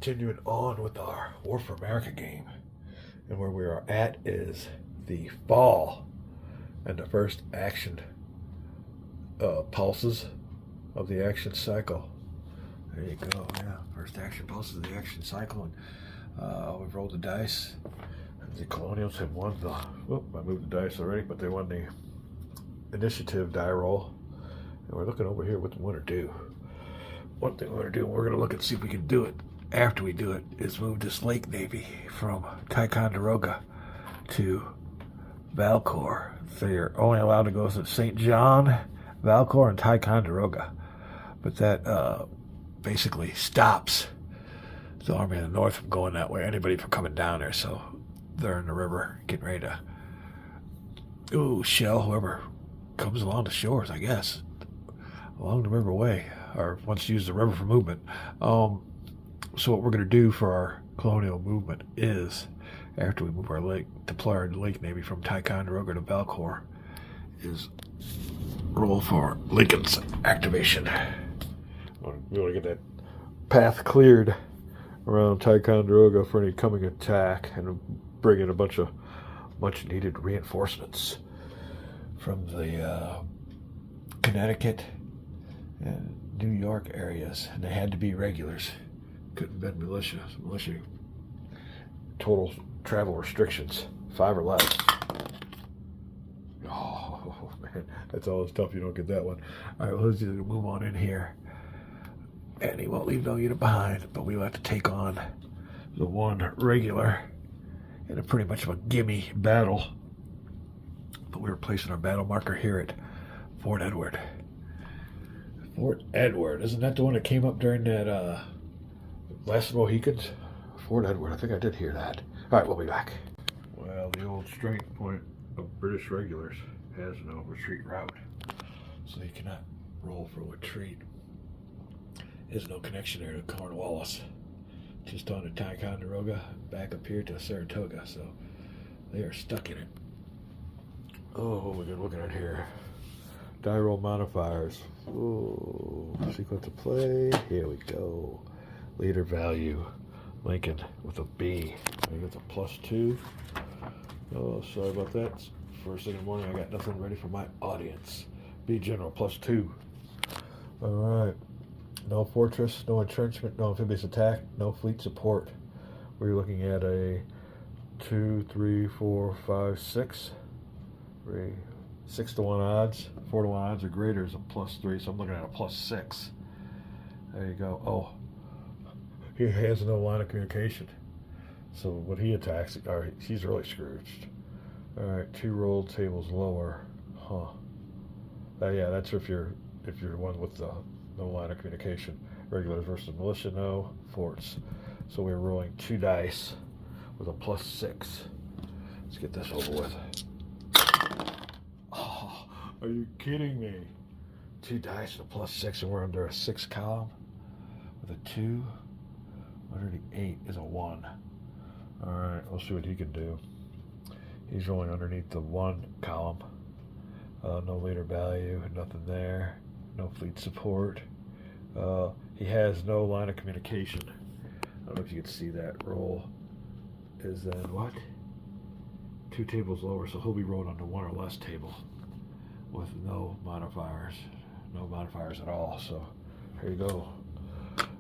continuing on with our War for America game. And where we are at is the fall and the first action pulses of the action cycle. There you go, yeah. First action pulses of the action cycle. And we've rolled the dice. The Colonials have won the, I moved the dice already, but they won the initiative die roll. And we're looking over here what we want to do. One thing we're going to do, and we're going to look and see if we can do it after we do it, is move this Lake Navy from Ticonderoga to Valcour. They're only allowed to go to St. John, Valcour, and Ticonderoga. But that basically stops the Army of the North from going that way, anybody from coming down there. So they're in the river getting ready to shell whoever comes along the shores, I guess, along the riverway, or wants to use the river for movement. So what we're going to do for our colonial movement is, after we move our deploy our Lake Navy from Ticonderoga to Valcour, is roll for Lincoln's activation. We want to get that path cleared around Ticonderoga for any coming attack and bring in a bunch of much needed reinforcements from the Connecticut and New York areas, and they had to be regulars. Couldn't have been militia. Total travel restrictions, 5 or less. Oh man, that's always tough. You don't get that one. All right, well, let's just move on in here. And he won't leave no unit behind, but we will have to take on the one regular in a pretty much of a gimme battle. But we were placing our battle marker here at Fort Edward. Fort Edward, isn't that the one that came up during that Last of the Mohicans? Fort Edward, I think I did hear that. All right, we'll be back. Well, the old strength point of British regulars has no retreat route, so you cannot roll for retreat. There's no connection there to Cornwallis. Just on to Ticonderoga, back up here to Saratoga, so they are stuck in it. Oh, we're looking at here. Die roll modifiers. Oh, sequence of play. Here we go. Leader value. Lincoln with a B. I get the +2. Oh, sorry about that. First thing in the morning, I got nothing ready for my audience. B General +2. All right. No fortress, no entrenchment, no amphibious attack, no fleet support. We're looking at a 2, 3, 4, 5, 6. 6 to 1 odds. 4 to 1 odds or greater is a +3, so I'm looking at a +6. There you go. Oh, he has no line of communication. So when he attacks, he's really scrooged. All right, 2 rolled tables lower. Huh. Yeah, that's if you're one with the no line of communication. Regulars versus militia, no. Forts. So we're rolling 2 dice with a +6. Let's get this over with. Oh, are you kidding me? 2 dice with a +6, and we're under a 6 column with a 2. Under the 8 is a 1. All right, we'll see what he can do. He's rolling underneath the 1 column. No leader value, nothing there. No fleet support. He has no line of communication. I don't know if you can see that. Roll is then what? 2 tables lower, so he'll be rolled onto 1 or less table with no modifiers. No modifiers at all. So here you go.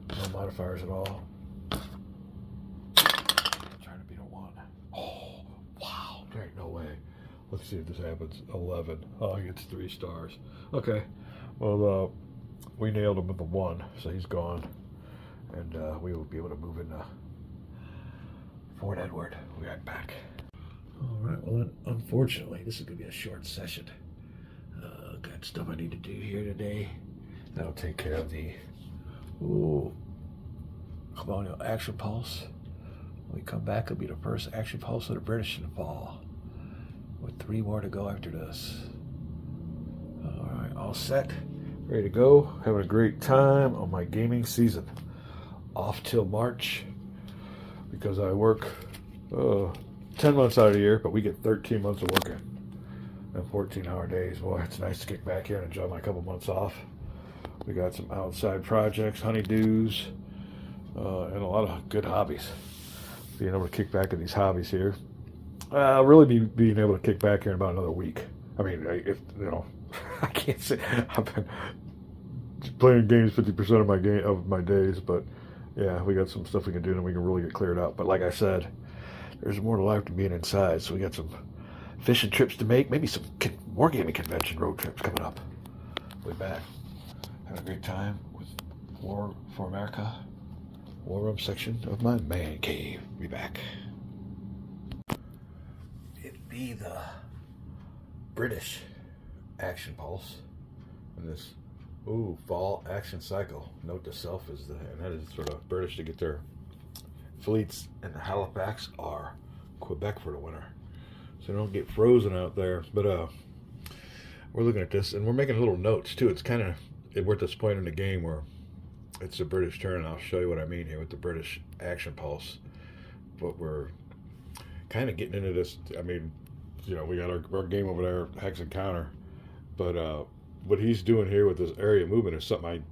No modifiers at all. Trying to beat a 1. Oh, wow. There ain't no way. Let's see if this happens. 11. Oh, he gets 3 stars. Okay. Well, we nailed him with the 1, so he's gone. And we will be able to move into Fort Edward. We'll be right back. All right. Well, then, unfortunately, this is going to be a short session. Got stuff I need to do here today. That'll take care of the Colonial Action Pulse. When we come back, it'll be the first action pulse of the British in the fall, with 3 more to go after this. All right, all set, ready to go. Having a great time on my gaming season. Off till March, because I work 10 months out of the year, but we get 13 months of working and 14-hour days. Boy, it's nice to get back here and enjoy my couple months off. We got some outside projects, honeydews, and a lot of good hobbies. Being able to kick back in these hobbies here. Really being able to kick back here in about another week. I mean, if you know, I can't say I've been playing games 50% of my days, but yeah, we got some stuff we can do and we can really get cleared out. But like I said, there's more to life than being inside, so we got some fishing trips to make, maybe some wargaming convention road trips coming up. We're back. Had a great time with War for America, War Room section of my man cave. Be back. It'd be the British Action Pulse and this fall action cycle. Note to self is and that is sort of British to get their fleets in Halifax or Quebec for the winter, so they don't get frozen out there. But we're looking at this and we're making little notes too. It's kind of, we're at this point in the game where it's the British turn, and I'll show you what I mean here with the British Action Pulse. But we're kind of getting into this. I mean, you know, we got our game over there, Hex Encounter, but what he's doing here with this area movement is something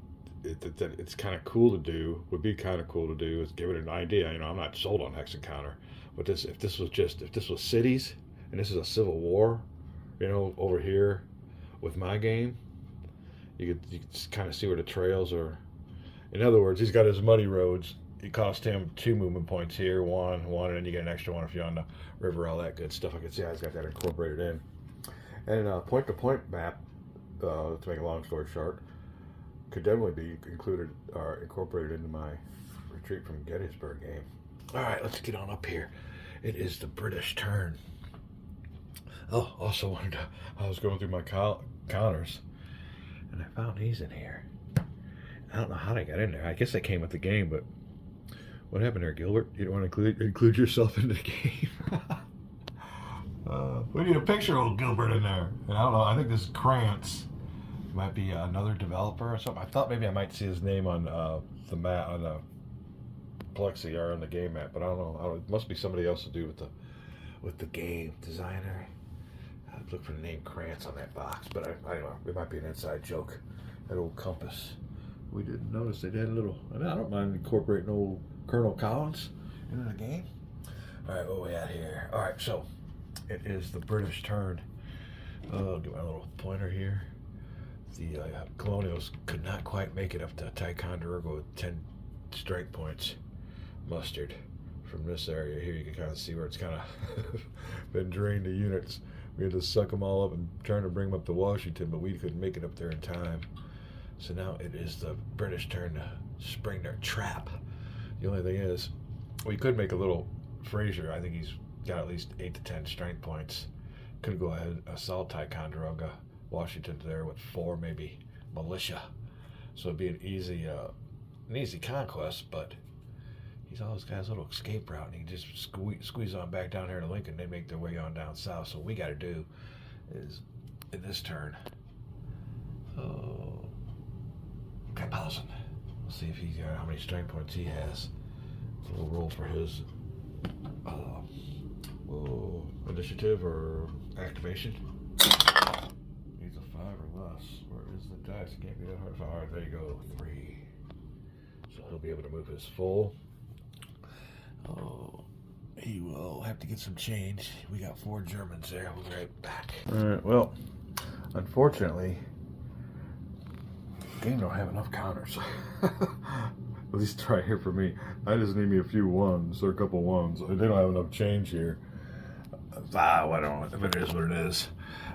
that it's kind of cool to do. Would be kind of cool to do is give it an idea. You know, I'm not sold on Hex Encounter, but if this was cities and this is a civil war, you know, over here with my game, you could kind of see where the trails are. In other words, he's got his muddy roads. It cost him 2 movement points here, one, and then you get an extra one if you're on the river, all that good stuff. I can see how he's got that incorporated in. And point-to-point map, to make a long story short, could definitely be included or incorporated into my Retreat from Gettysburg game. All right, let's get on up here. It is the British turn. Oh, also I was going through my counters, and I found these in here. I don't know how they got in there. I guess they came with the game, but what happened there, Gilbert? You don't want to include yourself in the game? We need a picture of old Gilbert in there. And I don't know, I think this is Krantz. Might be another developer or something. I thought maybe I might see his name on the map, on the Plexi or on the game map, but I don't know. It must be somebody else to do with the game designer. I'd look for the name Krantz on that box, but I don't know. It might be an inside joke. That old compass. We didn't notice they had a little. I don't mind incorporating old Colonel Collins into the game. All right, what we at here? All right, so it is the British turn. Do my little pointer here. The Colonials could not quite make it up to Ticonderoga with 10 strike points mustered from this area here. You can kind of see where it's kind of been drained to units. We had to suck them all up and trying to bring them up to Washington, but we couldn't make it up there in time. So now it is the British turn to spring their trap. The only thing is, we could make a little Fraser. I think he's got at least 8 to 10 strength points. Could go ahead and assault Ticonderoga. Washington's there with 4 maybe militia. So it'd be an easy conquest, but he's always got his little escape route, and he can just squeeze on back down here to Lincoln. They make their way on down south. So what we got to do is, in this turn, Capalson. We'll see if he's got how many strength points he has. We'll roll for his initiative or activation. Needs a 5 or less. Where is the dice? Can't be that hard. All right, there you go. 3. So he'll be able to move his full. Oh, he will have to get some change. We got 4 Germans there. We'll be right back. All right. Well, unfortunately, the game don't have enough counters. At least right here for me. I just need me a few 1s or a couple 1s. They don't have enough change here. I don't know. If it is what it is.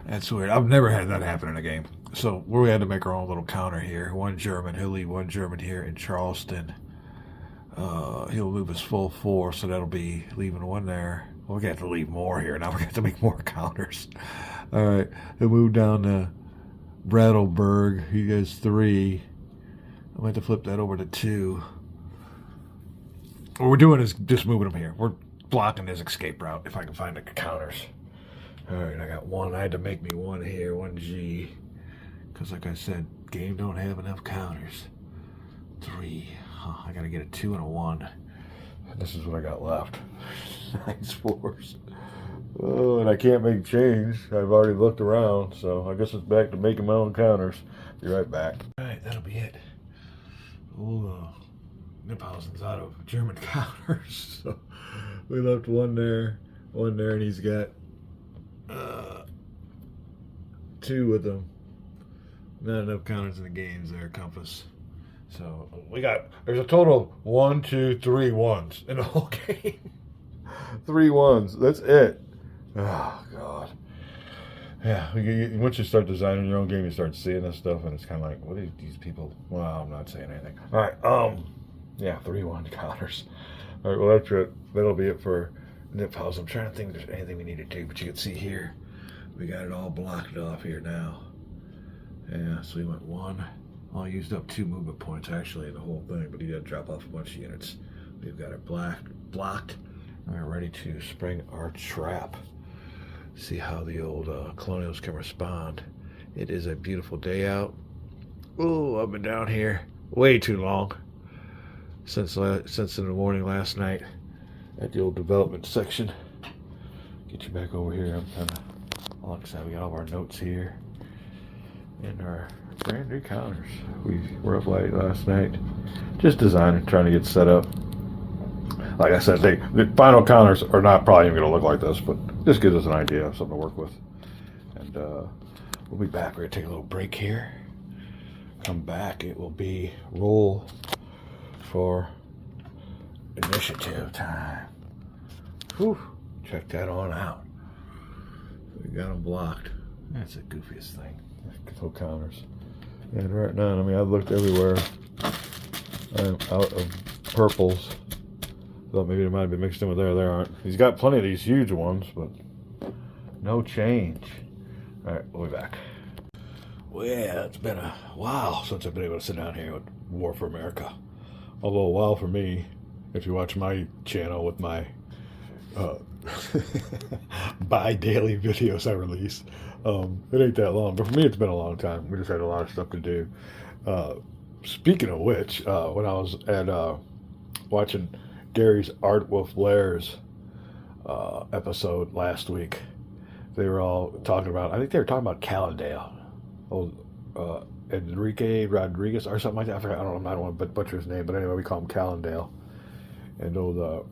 That's weird. I've never had that happen in a game. So we had to make our own little counter here. 1 German. He'll leave 1 German here in Charleston. He'll move his full 4, so that'll be leaving 1 there. Well, we got to leave more here. Now we're going to have to make more counters. All right. He'll move down to Brattleboro. He has 3. I'm going to have to flip that over to 2. What we're doing is just moving him here. We're blocking his escape route if I can find the counters. All right, I got 1. I had to make me 1 here, 1 G. Because like I said, game don't have enough counters. 3. I got to get a 2 and a 1. This is what I got left. 9's 4s. Oh, and I can't make change. I've already looked around, so I guess it's back to making my own counters. Be right back. All right, that'll be it. We'll Nipphausen's out of German counters. So we left one there, and he's got 2 with him. Not enough counters in the games there, Compass. So there's a total of 1, 2, 3 ones in the whole game. 3 ones. That's it. Oh, God. Yeah, once you start designing your own game, you start seeing this stuff, and it's kind of like, what are these people? Well, I'm not saying anything. All right, yeah, 3-1 counters. All right, well, that's it. That'll be it for Nipphausen. I'm trying to think if there's anything we need to do, but you can see here, we got it all blocked off here now. Yeah, so we went 1. All used up 2 movement points, actually, in the whole thing, but he did drop off a bunch of units. We've got it blocked, and we're ready to spring our trap. See how the old Colonials can respond. It is a beautiful day out. Oh, I've been down here way too long since in the morning last night at the old development section. Get you back over here. I'm kind of, like I said, we got all of our notes here and our brand new counters. We were up late last night, just designing, trying to get set up. Like I said, the final counters are not probably even going to look like this, but this gives us an idea of something to work with. And we'll be back. We're going to take a little break here. Come back. It will be roll for initiative time. Whew. Check that on out. We got them blocked. That's the goofiest thing. No counters. And right now, I mean, I've looked everywhere. I'm out of purples. Thought maybe they might have been mixed in with there. There aren't. He's got plenty of these huge ones, but no change. All right, we'll be back. Well, yeah, it's been a while since I've been able to sit down here with War for America. Although a while for me, if you watch my channel with my bi-daily videos I release, it ain't that long. But for me, it's been a long time. We just had a lot of stuff to do. Speaking of which, when I was at watching Gary's Art with Blair's episode last week, they were all talking about, I think they were talking about Callendale. Enrique Rodriguez or something like that. I forgot. I don't know. I don't want to butcher his name, but anyway, we call him Callendale. And old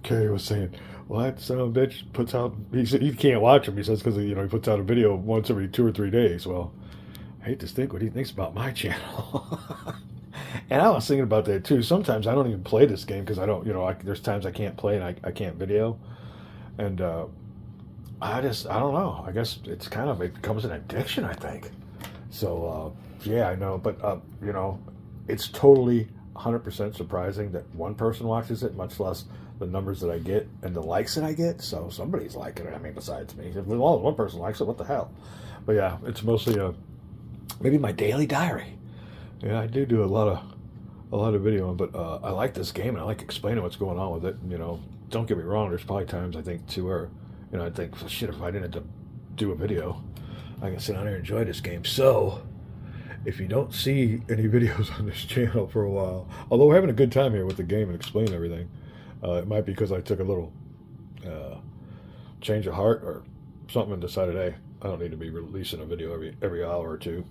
Gary was saying, well, that son of a bitch puts out, he said he can't watch him, he says, because he puts out a video once every 2 or 3 days. Well, I hate to think what he thinks about my channel. And I was thinking about that too. Sometimes I don't even play this game because I don't, there's times I can't play and I can't video. And I don't know. I guess it becomes an addiction, I think. So, yeah, I know. But, it's totally 100% surprising that one person watches it, much less the numbers that I get and the likes that I get. So somebody's liking it. I mean, besides me. If only one person likes it, what the hell? But yeah, it's mostly maybe my daily diary. Yeah, I do a lot of video, but I like this game and I like explaining what's going on with it. Don't get me wrong. There's probably times I think too where, I think, well, shit, if I didn't have to do a video, I can sit down here and enjoy this game. So, if you don't see any videos on this channel for a while, although we're having a good time here with the game and explaining everything, it might be because I took a little change of heart or something and decided, hey, I don't need to be releasing a video every hour or two.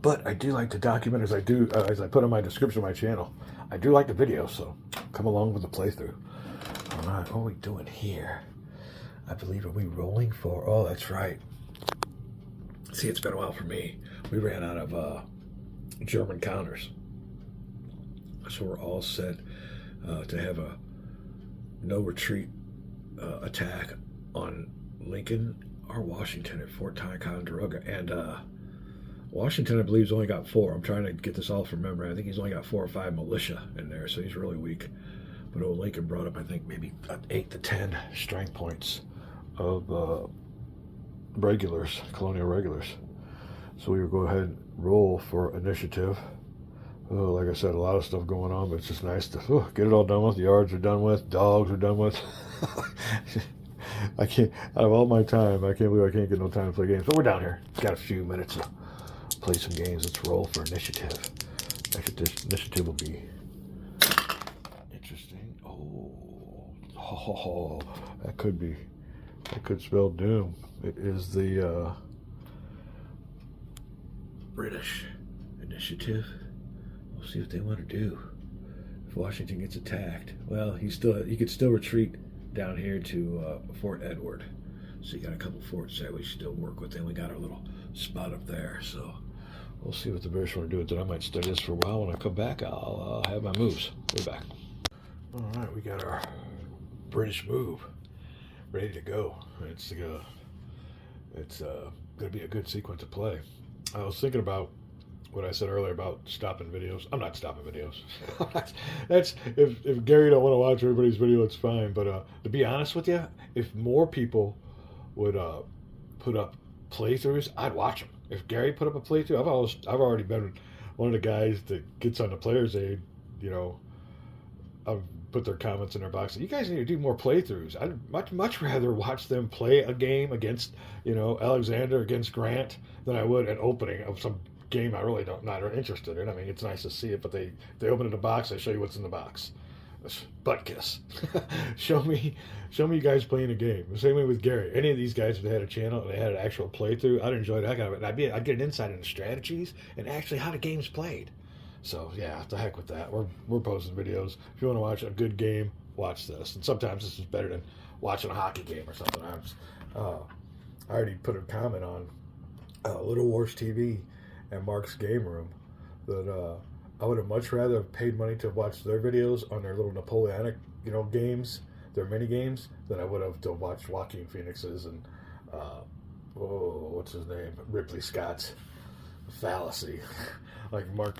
But I do like to document, as I put in my description of my channel. I do like the videos, so come along with the playthrough. All right, what are we doing here? I believe, are we rolling for, oh, that's right. See, it's been a while for me. We ran out of German counters. So we're all set to have a no retreat attack on Lincoln or Washington at Fort Ticonderoga. And Washington, I believe, has only got 4. I'm trying to get this all from memory. I think he's only got 4 or 5 militia in there, so he's really weak. But old Lincoln brought up, I think, maybe 8 to 10 strength points of regulars, colonial regulars. So we will go ahead and roll for initiative. Like I said, a lot of stuff going on, but it's just nice to get it all done with. The yards are done with. Dogs are done with. I can't, out of all my time, I can't believe I can't get no time to play games. But we're down here. Got a few minutes to play some games. Let's roll for initiative. Initiative will be interesting. Oh, that could spell doom. It is the British initiative. We'll We'll see what they want to do. If Washington gets attacked, well, you could still retreat down here to Fort Edward. So you got a couple forts that we still work with. Then we got our little spot up there. So we'll see what the British want to do with it. I might study this for a while. When I come back, I'll have my moves. We're back. All right, we got our British move ready to go. It's going to be a good sequence to play. I was thinking about what I said earlier about stopping videos. I'm not stopping videos. That's if Gary don't want to watch everybody's video, it's fine. But to be honest with you, if more people would put up playthroughs, I'd watch them. If Gary put up a playthrough, I've already been one of the guys that gets on the Players Aid. You know, I've put their comments in their box. You guys need to do more playthroughs. I'd much rather watch them play a game against, Alexander against Grant than I would an opening of some game I really not interested in. I mean, it's nice to see it, but they open in the box, they show you what's in the box. Butt kiss. show me you guys playing a game. The same way with Gary. Any of these guys, if they had a channel and they had an actual playthrough, I'd enjoy the heck out of it. And I'd get an insight into strategies and actually how the game's played. So yeah, the heck with that. We're posting videos. If you want to watch a good game, watch this. And sometimes this is better than watching a hockey game or something. I already put a comment on Little Wars TV and Mark's Game Room that I would have much rather have paid money to watch their videos on their little Napoleonic, games, their mini games, than I would have to watch Joaquin Phoenix's and what's his name, Ripley Scott's fallacy. Like Mark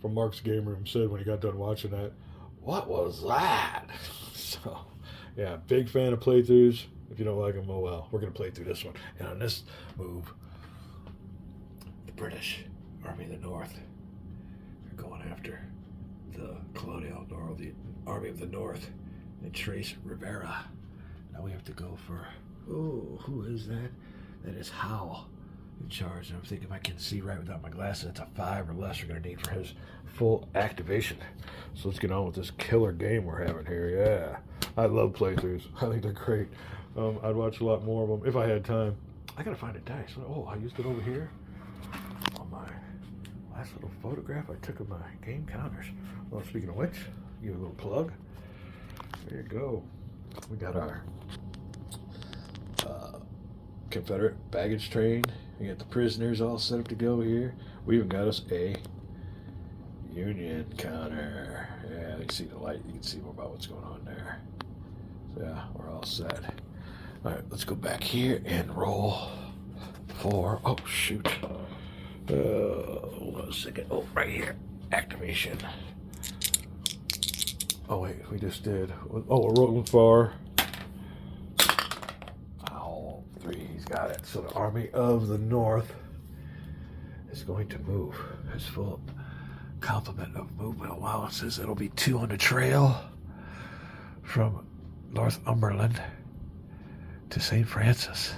from Mark's Game Room said when he got done watching that, what was that? So yeah, big fan of playthroughs. If you don't like them, oh well. We're gonna play through this one. And on this move, the British Army of the North are going after the Colonial or the Army of the North and Trace Rivera. Now we have to go for, who is that? That is Howe in charge. And I'm thinking if I can see right without my glasses, that's a 5 or less we're going to need for his full activation. So let's get on with this killer game we're having here. Yeah, I love playthroughs. I think they're great. I'd watch a lot more of them if I had time. I got to find a dice. I used it over here on my last little photograph I took of my game counters. Well, speaking of which, give a little plug. There you go. We got our Confederate baggage train. We got the prisoners all set up to go here. We even got us a Union counter. Yeah, you can see the light. You can see more about what's going on there. So yeah, we're all set. All right, let's go back here and roll for, oh shoot. Hold on a second. Oh, right here. Activation. Oh wait, we just did. Oh, we're rolling for. Oh, 3. He's got it. So the Army of the North is going to move. His full complement of movement allowances. It'll be 2 on the trail from Northumberland to St. Francis.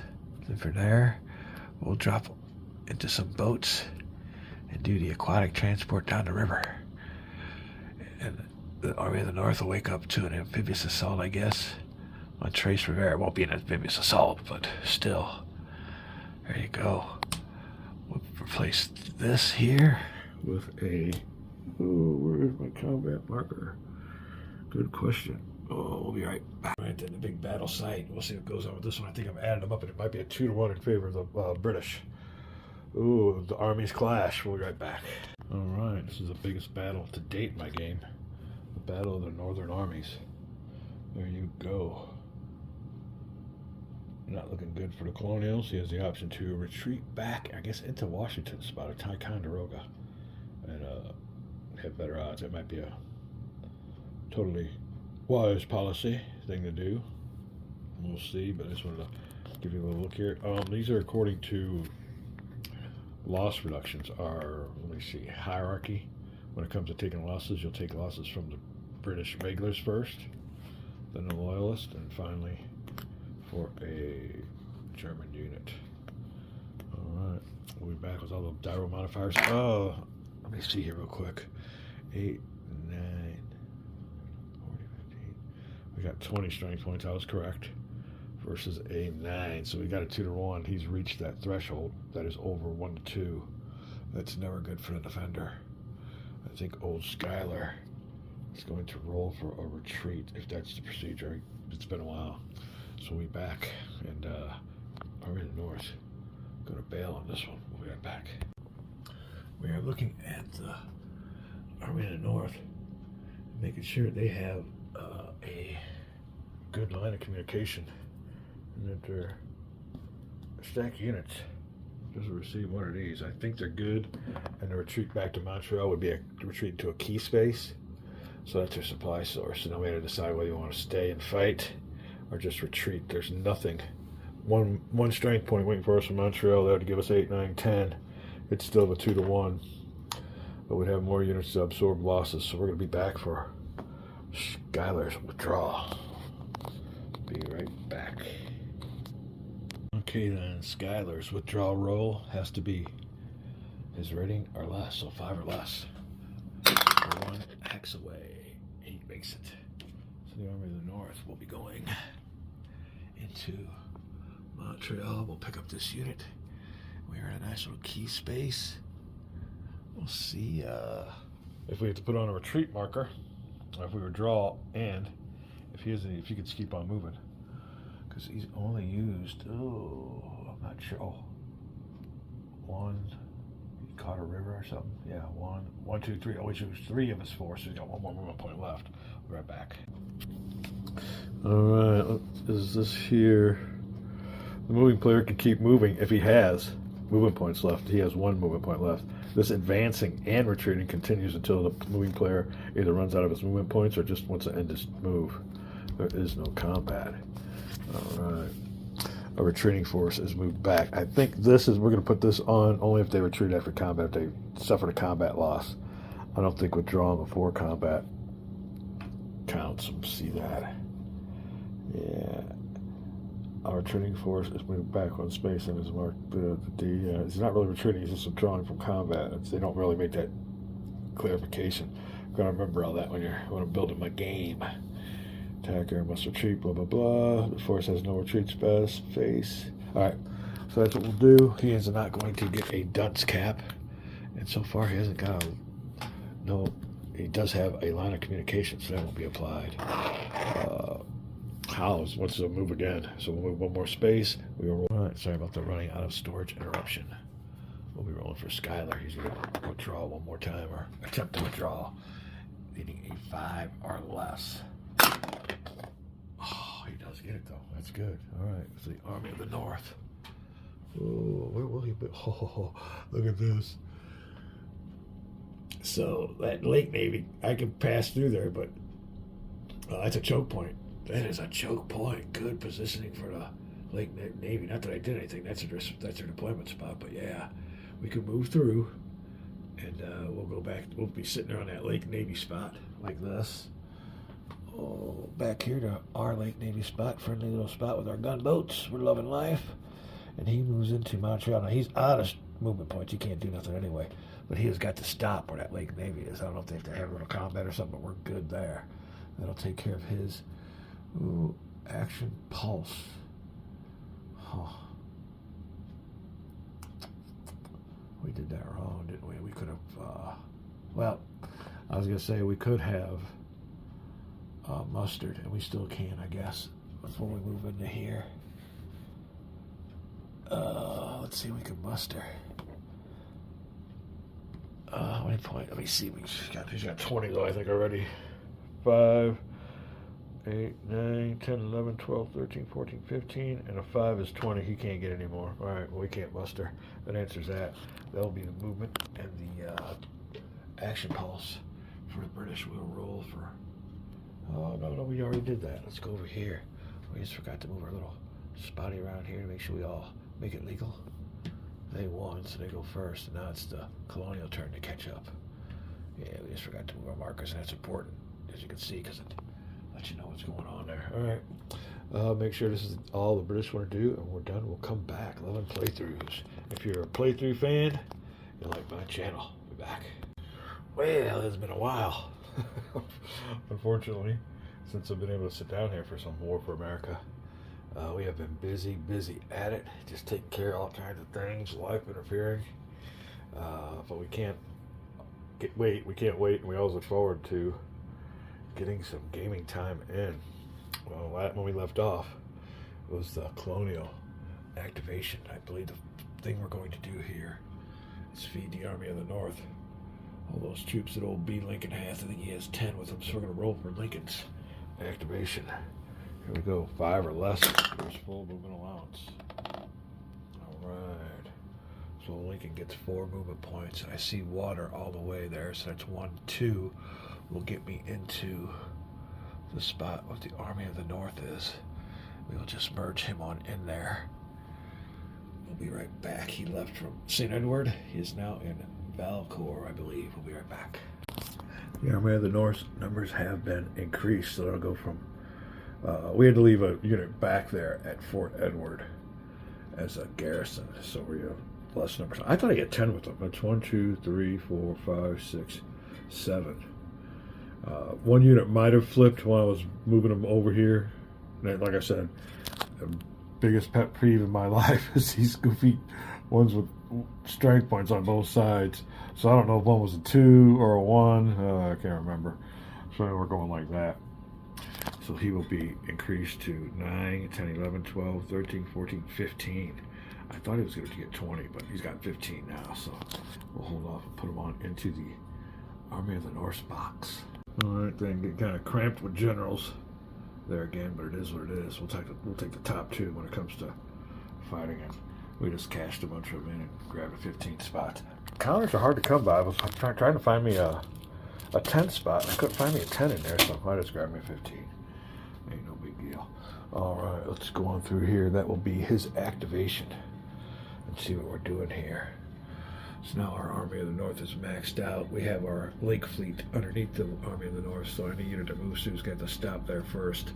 And from there, we'll drop into some boats and do the aquatic transport down the river. And the Army of the North will wake up to an amphibious assault, I guess, on Trace Rivera. It won't be an amphibious assault, but still. There you go. We'll replace this here with a... Oh, where is my combat marker? Good question. Oh, we'll be right back. Right in the big battle site. We'll see what goes on with this one. I think I've added them up, and it might be a 2-1 in favor of the British. Ooh, the armies clash. We'll be right back. All right, this is the biggest battle to date in my game. The Battle of the Northern Armies. There you go. Not looking good for the Colonials. He has the option to retreat back, I guess, into Washington's spot of Ticonderoga and have better odds. That might be a totally wise policy thing to do. We'll see, but I just wanted to give you a little look here. These are according to loss reductions. Are, let me see, hierarchy. When it comes to taking losses, you'll take losses from the British regulars first, then the Loyalists, and finally for a German unit. All right, we'll be back with all the gyro modifiers. Oh, let me see here real quick. 8, 9, 40, 15. We got 20 strength points. I was correct. Versus a 9, so we got a 2-1. He's reached that threshold that is over 1-2. That's never good for the defender. I think old Schuyler is going to roll for a retreat, if that's the procedure. It's been a while. So we'll be back, and Army of the North. Going to bail on this one. We'll be right back. We are looking at the Army of the North, making sure they have a good line of communication, and that their stack units doesn't receive one of these. I think they're good, and the retreat back to Montreal would be a retreat to a key space. So that's their supply source. So now we have to decide whether you want to stay and fight or just retreat. There's nothing. One strength point waiting for us from Montreal. That would give us 8, 9, 10. It's still a 2-to-1, but we'd have more units to absorb losses. So we're going to be back for Schuyler's withdrawal. Be right back. Okay then, Schuyler's withdrawal roll has to be his rating or less, so 5 or less. We're 1 axe away. He makes it. So the Army of the North will be going into Montreal. We'll pick up this unit. We're in a nice little key space. We'll see if we have to put on a retreat marker, or if we withdraw, and if he could keep on moving. Because he's only used, I'm not sure. Oh, 1, he caught a river or something. Yeah, 1, 2, 3. Oh, he used 3 of his 4, so he's got 1 more movement point left. We'll be right back. All right, is this here? The moving player can keep moving if he has movement points left. He has 1 movement point left. This advancing and retreating continues until the moving player either runs out of his movement points or just wants to end his move. There is no combat. All right. A retreating force is moved back. I think we're going to put this on only if they retreat after combat, if they suffered a combat loss. I don't think withdrawing before combat counts. We'll see that. Yeah. Our retreating force is moved back on space and is marked the D. He's not really retreating, he's just withdrawing from combat. They don't really make that clarification. I'm going to remember all that when I'm building my game. Attacker must retreat, blah, blah, blah. The force has no retreat space. All right, so that's what we'll do. He is not going to get a dunce cap. And so far, he hasn't got he does have a line of communication, so that won't be applied. House wants to move again, so we'll move 1 more space. We will roll. All right, sorry about the running out of storage interruption. We'll be rolling for Schuyler. He's going to withdraw 1 more time, or attempt to withdraw, needing a 5 or less. Oh, he does get it though. That's good. All right, it's the Army of the North. Oh, where will he be? Oh, look at this. So that Lake Navy, I can pass through there, but that's a choke point. That is a choke point. Good positioning for the Lake Navy. Not that I did anything. That's their deployment spot. But yeah, we could move through, and we'll go back. We'll be sitting there on that Lake Navy spot like this. Oh, back here to our Lake Navy spot, friendly little spot with our gunboats. We're loving life. And he moves into Montreal. Now, he's out of movement points. He can't do nothing anyway. But he has got to stop where that Lake Navy is. I don't know if they have to have a little combat or something, but we're good there. That'll take care of his action pulse. Huh. We did that wrong, didn't we? We could have, well, I was going to say we could have mustered, and we still can, I guess, before we move into here. Let's see if we can muster. How many points? Let me see. He's got 20 though, I think, already. 5, 8, 9, 10, 11, 12, 13, 14, 15, and a 5 is 20. He can't get any more. All right, well, we can't muster. That answers that. That'll be the movement and the action pulse for the British. We'll roll for. Oh, no, we already did that. Let's go over here. We just forgot to move our little spotty around here to make sure we all make it legal. They won, so they go first, and now it's the colonial turn to catch up. Yeah, we just forgot to move our markers, and that's important, as you can see, because it lets you know what's going on there. All right, make sure this is all the British want to do, and we're done. We'll come back. 11 playthroughs. If you're a playthrough fan, you'll like my channel. We'll be back. Well, it's been a while. Unfortunately, since I've been able to sit down here for some War for America. We have been busy at it, just taking care of all kinds of things, life interfering, but we can't We can't wait, and we always look forward to getting some gaming time in. Well, when we left off was the Colonial activation. I believe the thing we're going to do here is feed the Army of the North all those troops that old B. Lincoln has. I think he has 10 with him, so we're going to roll for Lincoln's activation. Here we go, 5 or less. Here's full movement allowance. All right. So Lincoln gets 4 movement points. I see water all the way there, so that's 1, 2. Will get me into the spot what the Army of the North is. We'll just merge him on in there. We'll be right back. He left from St. Edward. He is now in Valcour, I believe. We'll be right back. The Army of the North numbers have been increased, so it'll go from we had to leave a unit back there at Fort Edward as a garrison, so we have less numbers. I thought he had 10 with them. That's 1, 2, 3, 4, 5, 6, 7. One unit might have flipped while I was moving them over here. And like I said, the biggest pet peeve in my life is these goofy ones with strength points on both sides. So I don't know if one was a 2 or a 1. I can't remember. So we're going like that. So he will be increased to 9, 10, 11, 12, 13, 14, 15. I thought he was going to get 20, but he's got 15 now. So we'll hold off and put him on into the Army of the North box. All right, then get kind of cramped with generals there again, but it is what it is. We'll take the top 2 when it comes to fighting it. We just cashed a bunch of them in and grabbed a 15 spot. Counters are hard to come by. I was trying to find me a 10 spot. I couldn't find me a 10 in there, so I just grabbed me a 15. Ain't no big deal. All right, let's go on through here. That will be his activation and see what we're doing here. So now our Army of the North is maxed out. We have our Lake Fleet underneath the Army of the North, so any unit that moves through is going to stop there first.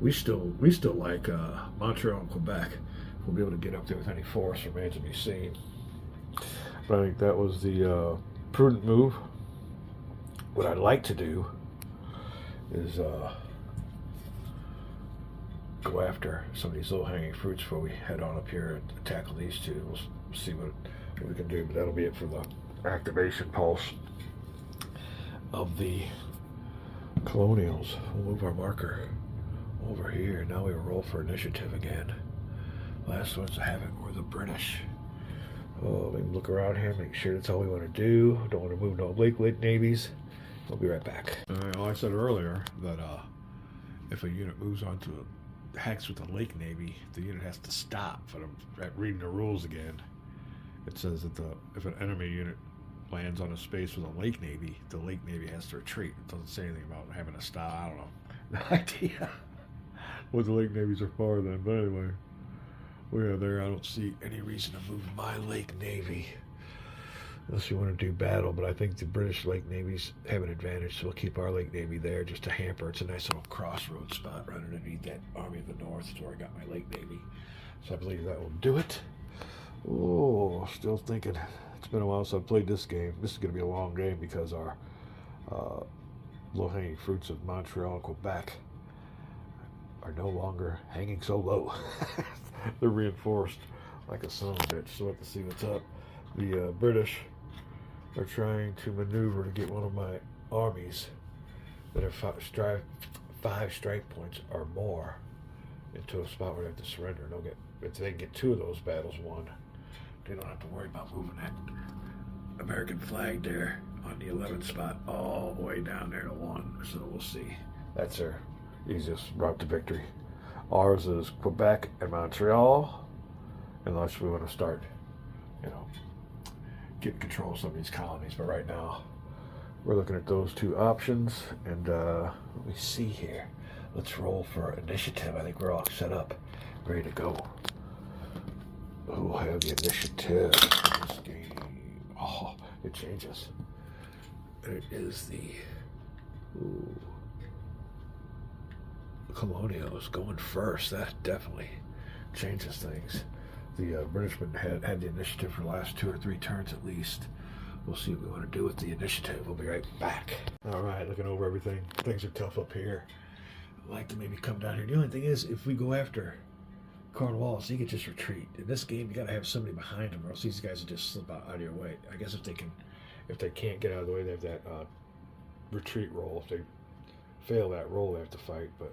We still like Montreal and Quebec. We'll be able to get up there with any force remains to be seen. But I think that was the prudent move. What I'd like to do is go after some of these low-hanging fruits before we head on up here and tackle these 2. We'll see what we can do, but that'll be it for the activation pulse of the Colonials. We'll move our marker over here. Now we roll for initiative again. Last ones to have it were the British. Oh, we can look around here, make sure that's all we want to do. Don't want to move no Lake navies. We'll be right back. Well, I said earlier that if a unit moves onto a hex with a Lake Navy, the unit has to stop. But I'm reading the rules again. It says that if an enemy unit lands on a space with a Lake Navy, the Lake Navy has to retreat. It doesn't say anything about having to stop. I don't know. No idea what the Lake Navies are for then. But anyway, we are there. I don't see any reason to move my Lake Navy unless you want to do battle. But I think the British Lake Navies have an advantage, so we'll keep our Lake Navy there just to hamper. It's a nice little crossroad spot right underneath that Army of the North. That's where I got my Lake Navy. So I believe that will do it. Oh, still thinking. It's been a while since I've played this game. This is going to be a long game because our low-hanging fruits of Montreal and Quebec are no longer hanging so low. They're reinforced like a son of a bitch. So we'll have to see what's up. The British are trying to maneuver to get one of my armies that have 5 strike points or more into a spot where they have to surrender. And they'll get, if they can get 2 of those battles won, they don't have to worry about moving that American flag there on the 11th spot all the way down there to 1. So we'll see. That's their easiest route to victory. Ours is Quebec and Montreal, unless we want to start, getting control of some of these colonies. But right now, we're looking at those 2 options. And let me see here. Let's roll for initiative. I think we're all set up, ready to go. Who will have the initiative in this game? Oh, it changes. It is the Colonials going first. That definitely changes things. The Britishman had the initiative for the last 2 or 3 turns at least. We'll see what we want to do with the initiative. We'll be right back. All right, looking over everything. Things are tough up here. I'd like to maybe come down here. The only thing is, if we go after Cornwallis, he could just retreat. In this game, you got to have somebody behind him, or else these guys will just slip out of your way. I guess if they can if they can't get out of the way, they have that retreat roll. If they fail that roll, they have to fight. But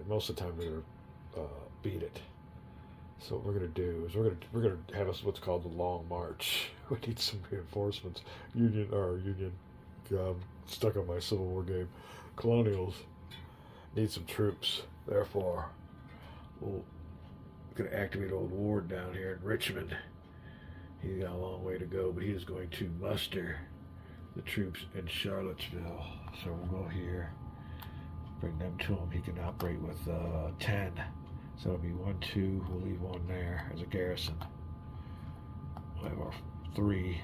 most of the time, they're gonna beat it. So what we're gonna do is we're gonna have us what's called the Long March. We need some reinforcements. Union. I'm stuck on my Civil War game. Colonials need some troops. Therefore, we're gonna activate old Ward down here in Richmond. He's got a long way to go, but he is going to muster the troops in Charlottesville. So we'll go here, bring them to him. He can operate with 10. So it'll be 1, 2. We'll leave 1 there as a garrison. We'll have our 3.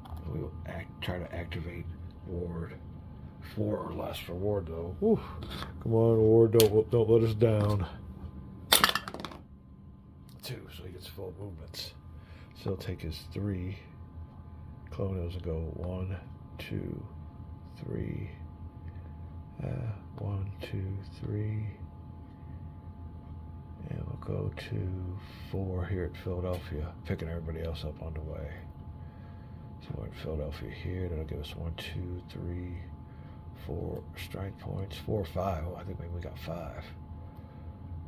And we'll try to activate Ward. 4 or less for Ward, though. Whew. Come on, Ward, don't let us down. 2, so he gets full movements. So he'll take his 3 colonials and go 1, 2, 3. 1, 2, 3. And we'll go to 4 here at Philadelphia, picking everybody else up on the way. So we're in Philadelphia here. That'll give us 1, 2, 3, 4 strike points. 4 or 5. Oh, I think maybe we got 5.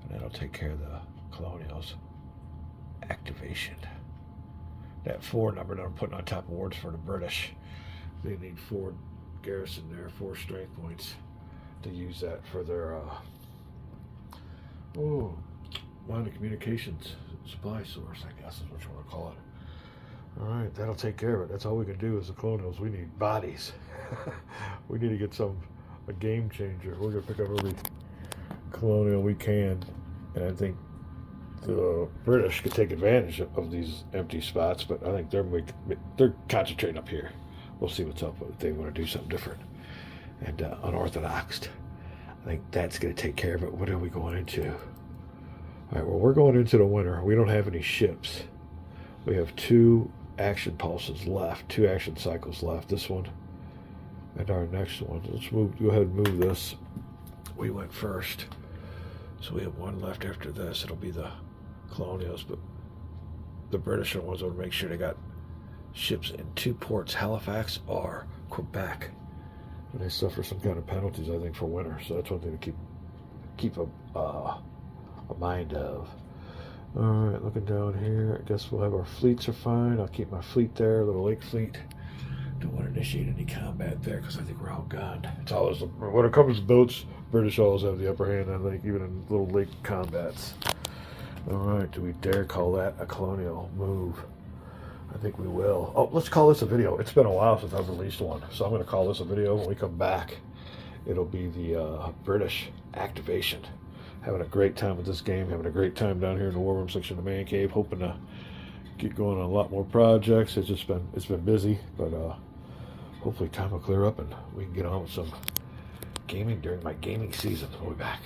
And that'll take care of the colonials. Activation. That 4 number that I'm putting on top of Ward's for the British. They need 4 garrison there, 4 strength points to use that for their line of communications supply source, I guess is what you want to call it. All right, that'll take care of it. That's all we can do as the colonials. We need bodies. We need to get a game changer. We're gonna pick up every colonial we can, and I think the British could take advantage of these empty spots, but I think they're concentrating up here. We'll see what's up if they want to do something different and unorthodox. I think that's going to take care of it. What are we going into? All right, well, we're going into the winter. We don't have any ships. We have 2 action pulses left, 2 action cycles left. This one and our next one. Let's go ahead and move this. We went first. So we have 1 left after this. It'll be the colonials, but the British are the ones that will make sure they got ships in 2 ports, Halifax or Quebec. And they suffer some kind of penalties, I think, for winter. So that's one thing to keep a mind of. All right, looking down here, I guess we'll have our fleets are fine. I'll keep my fleet there, a little lake fleet. Don't want to initiate any combat there because I think we're outgunned. It's always, when it comes to boats, British always have the upper hand, I think, even in little lake combats. All right, do we dare call that a colonial move? I think we will. Oh, let's call this a video. It's been a while since I've released one, so I'm going to call this a video. When we come back, it'll be the British activation. Having a great time with this game, having a great time down here in the War Room section of the Man Cave, hoping to get going on a lot more projects. It's been busy, but hopefully time will clear up and we can get on with some gaming during my gaming season. We'll be back.